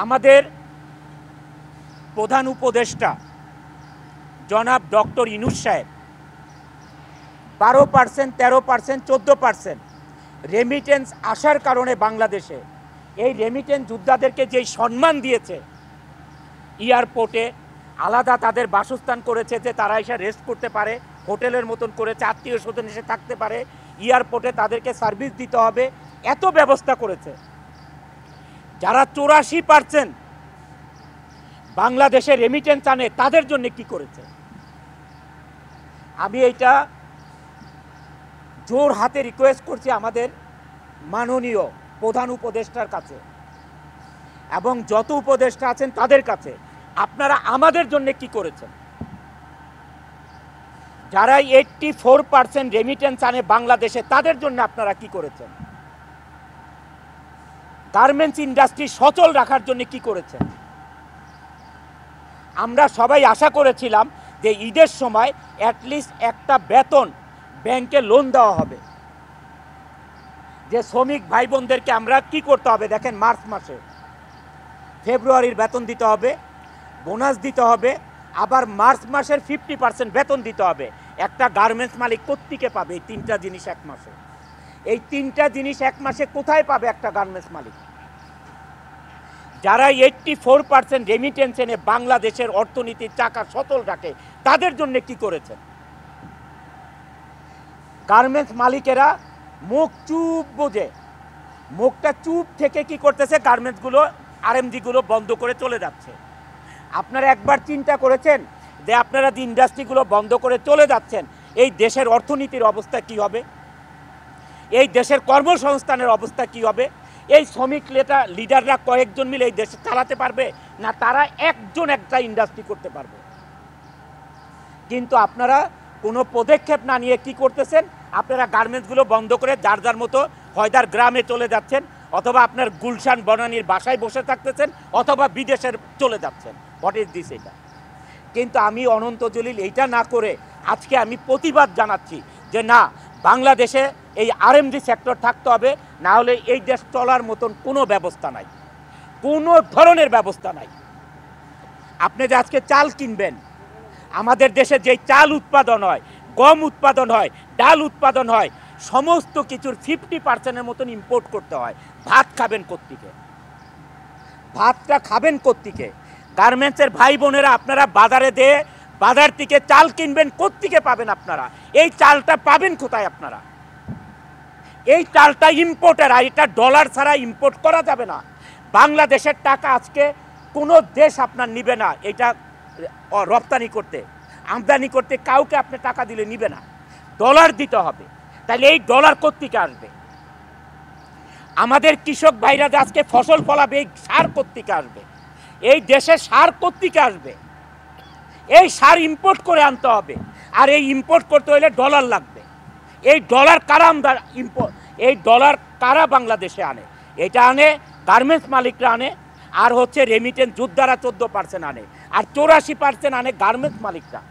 আমাদের প্রধান উপদেষ্টা জনাব ডক্টর ইউনূস সাহেব 12%, 13%, 14% রেমিটেন্স আসার কারণে বাংলাদেশে এই রেমিটেন্স যোদ্ধাদেরকে যেই সম্মান দিয়েছে, এয়ারপোর্টে আলাদা তাদের বাসস্থান করেছে যে তারা এসে রেস্ট করতে পারে, হোটেলের মতন করেছে, আত্মীয় স্বজন এসে থাকতে পারে, এয়ারপোর্টে তাদেরকে সার্ভিস দিতে হবে, এত ব্যবস্থা করেছে। যারা 84% বাংলাদেশে রেমিটেন্স আনে তাদের জন্য কি করেছে? আমি এইটা জোর হাতে রিকোয়েস্ট করছি আমাদের মাননীয় প্রধান উপদেষ্টার কাছে এবং যত উপদেষ্টা আছেন তাদের কাছে, আপনারা আমাদের জন্য কি করেছেন? যারা 84% রেমিটেন্স আনে বাংলাদেশে তাদের জন্য আপনারা কি করেছেন? গার্মেন্টস ইন্ডাস্ট্রি সচল রাখার জন্য কি করেছেন? আমরা সবাই আশা করেছিলাম যে ঈদের সময় অ্যাটলিস্ট একটা বেতন ব্যাংকে লোন দেওয়া হবে, যে শ্রমিক ভাই বোনদেরকে আমরা কি করতে হবে দেখেন, মার্চ মাসে ফেব্রুয়ারির বেতন দিতে হবে, বোনাস দিতে হবে, আবার মার্চ মাসের 50% বেতন দিতে হবে। একটা গার্মেন্টস মালিক কোত্থেকে পাবে এই তিনটা জিনিস এক মাসে? এই তিনটা জিনিস এক মাসে কোথায় পাবে একটা গার্মেন্টস মালিক? যারা 84% রেমিটেন্স এনে বাংলাদেশের অর্থনীতির চাকা সচল রাখে তাদের জন্য কি করেছেন? গার্মেন্টস মালিকেরা মুখ চুপ বোঝে, মুখটা চুপ থেকে কি করতেছে, গার্মেন্টসগুলো আরএমজিগুলো বন্ধ করে চলে যাচ্ছে। আপনারা একবার চিন্তা করেছেন যে আপনারা যে ইন্ডাস্ট্রিগুলো বন্ধ করে চলে যাচ্ছেন এই দেশের অর্থনীতির অবস্থা কি হবে? এই দেশের কর্মসংস্থানের অবস্থা কি হবে? এই শ্রমিক লিডাররা কয়েকজন মিলে এই দেশে চালাতে পারবে না তারা একজন একটা ইন্ডাস্ট্রি করতে পারবে? কিন্তু আপনারা কোনো পদক্ষেপ না নিয়ে কি করতেছেন, আপনারা গার্মেন্টসগুলো বন্ধ করে যার যার মতো হয়দার গ্রামে চলে যাচ্ছেন, অথবা আপনার গুলশান বনানীর বাসায় বসে থাকতেছেন, অথবা বিদেশের চলে যাচ্ছেন। What is this? এটা কিন্তু আমি অনন্ত জলিল এইটা না করে আজকে আমি প্রতিবাদ জানাচ্ছি যে না, বাংলাদেশে এই আরএমজি সেক্টর থাকতে হবে, না হলে এই দেশ চলার মতন কোনো ব্যবস্থা নাই, কোনো ধরনের ব্যবস্থা নাই। আপনি যে আজকে চাল কিনবেন, আমাদের দেশে যেই চাল উৎপাদন হয়, গম উৎপাদন হয়, ডাল উৎপাদন হয়, সমস্ত কিছুর 50%-এর মতন ইম্পোর্ট করতে হয়। ভাত খাবেন কোত্থেকে? ভাতটা খাবেন কোত্থেকে? গার্মেন্টসের ভাই বোনেরা আপনারা বাজারে দিয়ে বাজার থেকে চাল কিনবেন, কোত্থেকে পাবেন আপনারা? এই চালটা পাবেন কোথায় আপনারা? এই চালটা ইম্পোর্টের, আর এটা ডলার ছাড়া ইম্পোর্ট করা যাবে না। বাংলাদেশের টাকা আজকে কোনো দেশ আপনার নিবে না, এটা রপ্তানি করতে, আমদানি করতে কাউকে আপনি টাকা দিলে নিবে না, ডলার দিতে হবে। তাহলে এই ডলার কোত্থেকে আসবে? আমাদের কৃষক ভাইরা যে আজকে ফসল ফলাবে, এই সার কোত্থেকে আসবে? এই দেশে সার কোত্থেকে আসবে? এই সার ইম্পোর্ট করে আনতে হবে, আর এই ইম্পোর্ট করতে হলে ডলার লাগবে। এই ডলার কারা এই ডলার কারা বাংলাদেশে আনে? এটা আনে গার্মেন্টস মালিকরা আনে, আর হচ্ছে রেমিটেন্স যোদ্ধারা 14% আনে, আর 84% আনে গার্মেন্টস মালিকরা।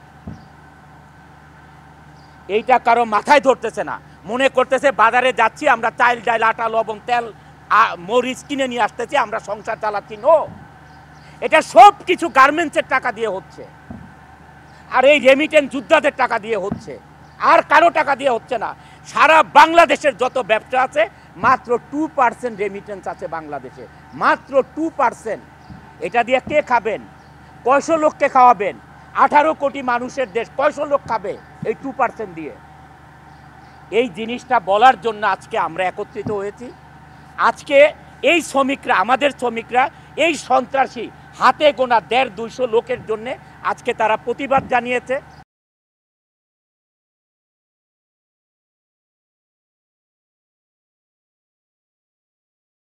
এইটা কারো মাথায় ধরতেছে না, মনে করতেছে বাজারে যাচ্ছি আমরা, চাল ডাল আটা লবণ তেল মরিচ কিনে নিয়ে আসতেছি, আমরা সংসার চালাচ্ছি। নো, এটা সব কিছু গার্মেন্টসের টাকা দিয়ে হচ্ছে, আর এই রেমিটেন্স যোদ্ধাদের টাকা দিয়ে হচ্ছে, আর কারো টাকা দিয়ে হচ্ছে না। সারা বাংলাদেশের যত ব্যবসা আছে মাত্র 2% রেমিটেন্স আছে বাংলাদেশে, মাত্র 2%। এটা দিয়ে কে খাবেন? কয়শো লোককে খাওয়াবেন? 18 কোটি মানুষের দেশ, কয়শো লোক খাবে এই 2% দিয়ে? এই জিনিসটা বলার জন্য আজকে আমরা একত্রিত হয়েছি। আজকে এই শ্রমিকরা, আমাদের শ্রমিকরা, এই সন্ত্রাসী হাতে গোনা 150-200 লোকের জন্যে আজকে তারা প্রতিবাদ জানিয়েছে।